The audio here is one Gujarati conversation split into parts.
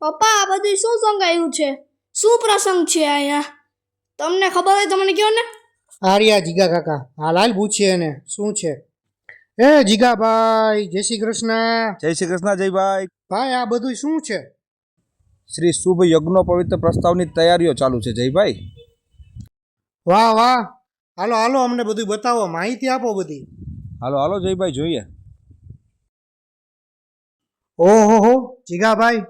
પપ્પા આ બધું શું સંગાયું છે? શું પ્રસંગ છે અહીંયા? તમને ખબર હોય તો મને કહો ને. આર્યા જીગા કાકા હાલ પૂછીએ ને શું છે. એ જીગાભાઈ જય શ્રી કૃષ્ણ. જય શ્રી કૃષ્ણ જયભાઈ. ભાઈ આ બધું શું છે? શ્રી શુભ યજ્ઞ પવિત્ર પ્રસ્તાવની તૈયારીઓ ચાલુ છે જયભાઈ. વાહ વાહ, હાલો હાલો અમને બધું બતાવો, માહિતી આપો બધી. હાલો હાલો જયભાઈ જોઈએ. ઓહો હો જીગાભાઈ,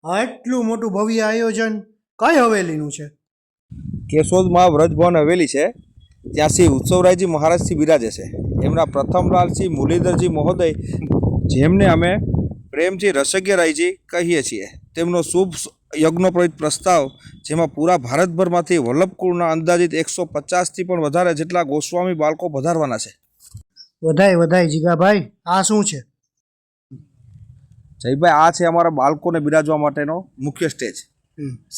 આટલું મોટું ભવ્ય આયોજન કઈ હવેલીનું છે? કેશોદમાં વ્રજભવન હવેલી છે, ત્યાં શ્રી ઉત્સવરાયજી મહારાજથી બિરાજે છે. એમના પ્રથમલાલસિંહ મુરલીધરજી મહોદય, જેમને અમે પ્રેમથી રસગ્યરાયજી કહીએ છીએ, તેમનો શુભ યજ્ઞોપવિત પ્રસ્તાવ, જેમાં પૂરા ભારતભરમાંથી વલ્લભકુળના અંદાજિત 150થી પણ વધારે જેટલા ગોસ્વામી બાળકો પધારવાના છે. વધાય વધાય જીગાભાઈ. આ શું છે? જયભાઈ આ છે અમારા બાળકોને બિરાજવા માટેનો મુખ્ય સ્ટેજ.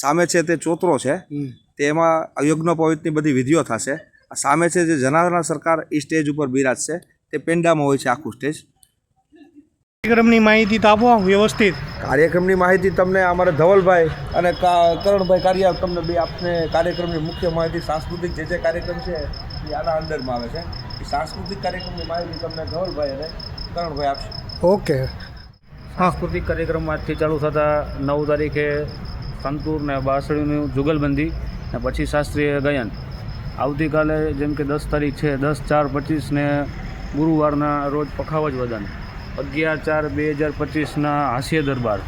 સામે છે તે ચોતરો છે, તેમાં યજ્ઞોપવિતની બધી વિધિઓ થશે. સામે છે જે જનાર્દન સરકાર એ સ્ટેજ ઉપર બિરાજશે, તે પેંડામાં હોય છે આખું સ્ટેજ. કાર્યક્રમની માહિતી તો આપો વ્યવસ્થિત. કાર્યક્રમની માહિતી તમને અમારા ધવલભાઈ અને કરણભાઈ કાર્ય તમને બે આપને કાર્યક્રમની મુખ્ય માહિતી, સાંસ્કૃતિક જે કાર્યક્રમ છે એ આના અંડરમાં આવે છે. એ સાંસ્કૃતિક કાર્યક્રમની માહિતી તમને ધવલભાઈ અને કરણભાઈ આપશે. ઓકે. સાંસ્કૃતિક કાર્યક્રમ આજથી ચાલુ થતા 9 તારીખે સંતૂર ને બાંસળીનું જુગલબંધી ને પછી શાસ્ત્રીય ગાયન. આવતીકાલે જેમ કે 10 તારીખ છે, 10/4/25 ને ગુરુવારના રોજ પખાવજ વદન, 11/4/2025 હાસ્ય દરબાર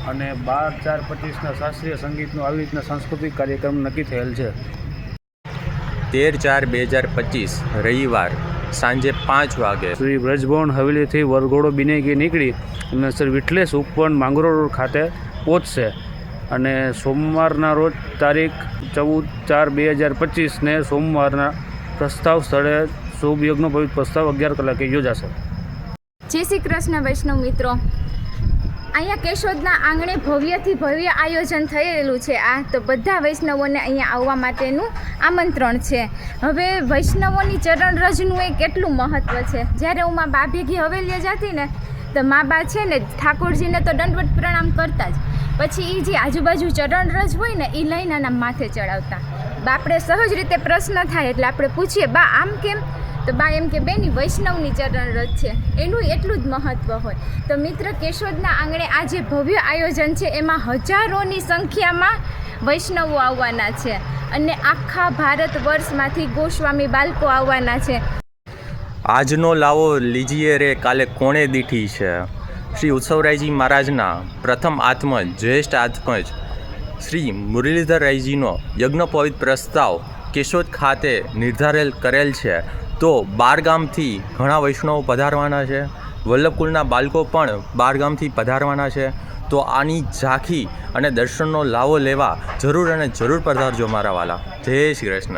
અને 12/4/25 શાસ્ત્રીય સંગીતનું આવી રીતના સાંસ્કૃતિક કાર્યક્રમ નક્કી થયેલ છે. 13/4/2025 રવિવાર સાંજે 5 વાગે શ્રી વ્રજભવન હવેલીથી વરઘોડો બિનેગી નીકળી અને સર વિઠલેશ ઉપવન માંગરોળ ખાતે પહોંચશે અને સોમવારના રોજ તારીખ 14/4/2025 ને સોમવારના પ્રસ્તાવ સ્થળે શુભ યજ્ઞોપવિત પ્રસ્તાવ 11 કલાકે યોજાશે. જય શ્રી કૃષ્ણ વૈષ્ણવ મિત્રો, અહીંયા કેશોદના આંગણે ભવ્યથી ભવ્ય આયોજન થયેલું છે. આ તો બધા વૈષ્ણવોને અહીંયા આવવા માટેનું આમંત્રણ છે. હવે વૈષ્ણવોની ચરણરજનું એ કેટલું મહત્ત્વ છે. જ્યારે હું મા બા ભેગી હવેલીએ જતી ને તો મા બા છે ને ઠાકોરજીને તો દંડવત પ્રણામ કરતા જ, પછી એ જે આજુબાજુ ચરણરજ હોય ને એ લઈને આના માથે ચડાવતા. બાપડે સહજ રીતે પ્રશ્ન થાય એટલે આપણે પૂછીએ, બા આમ કેમ? તો બા એમ કે બેની વૈષ્ણવની ચરણરજ છે, એનું એટલું જ મહત્ત્વ હોય. તો મિત્ર, કેશોદના આંગણે આ જે ભવ્ય આયોજન છે એમાં હજારોની સંખ્યામાં વૈષ્ણવો આવવાના છે અને આખા ભારત વર્ષમાંથી ગોસ્વામી બાળકો આવવાના છે. આજનો લાવો લીજીએ રે કાલે કોણે દીઠી છે. શ્રી ઉત્સવરાયજી મહારાજના પ્રથમ આત્મજ, જ્યેષ્ઠ આત્મજ શ્રી મુરલીધરરાયજીનો યજ્ઞોપવિત પ્રસ્તાવ કેશોદ ખાતે નિર્ધારેલ કરેલ છે. તો 12 ગામથી ઘણા વૈષ્ણવો પધારવાના છે, વલ્લભકુળના બાળકો પણ 12 ગામથી પધારવાના છે. તો આની ઝાંખી અને દર્શનનો લાવો લેવા જરૂર અને જરૂર પધારજો મારા વાલા. જય શ્રી કૃષ્ણ.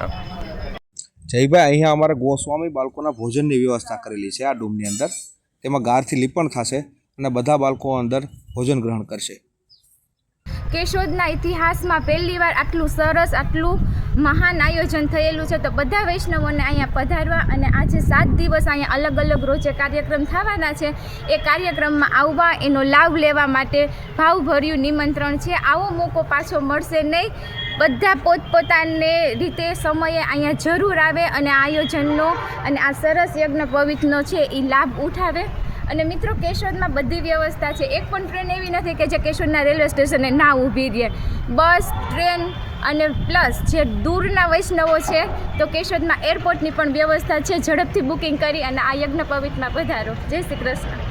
જયભાઈ અહીંયા અમારા ગોસ્વામી બાળકોના ભોજનની વ્યવસ્થા કરેલી છે આ ડૂમની અંદર. તેમાં ગારથી લીપણ થશે અને બધા બાળકો અંદર ભોજન ગ્રહણ કરશે. કેશોદના ઇતિહાસમાં પહેલીવાર આટલું સરસ, આટલું મહાન આયોજન થયેલું છે. તો બધા વૈષ્ણવોને અહીંયા પધારવા અને આજે 7 દિવસ અહીંયા અલગ અલગ રોજે કાર્યક્રમ થવાના છે. એ કાર્યક્રમમાં આવવા, એનો લાભ લેવા માટે ભાવભર્યું નિમંત્રણ છે. આવો મોકો પાછો મળશે નહીં. બધા પોતપોતાને રીતે સમયે અહીંયા જરૂર આવે અને આ આયોજનનો અને આ સરસ યજ્ઞ પવિત્રનો છે એ લાભ ઉઠાવે. અને મિત્રો, કેશોદમાં બધી વ્યવસ્થા છે. એક પણ ટ્રેન એવી નથી કે જે કેશોદના રેલવે સ્ટેશને ના ઊભી રહે. બસ, ટ્રેન અને પ્લસ જે દૂરના વૈષ્ણવો છે તો કેશોદમાં એરપોર્ટની પણ વ્યવસ્થા છે. ઝડપથી બુકિંગ કરી અને આ યજ્ઞ પવિત્રમાં પધારો. જય શ્રી કૃષ્ણ.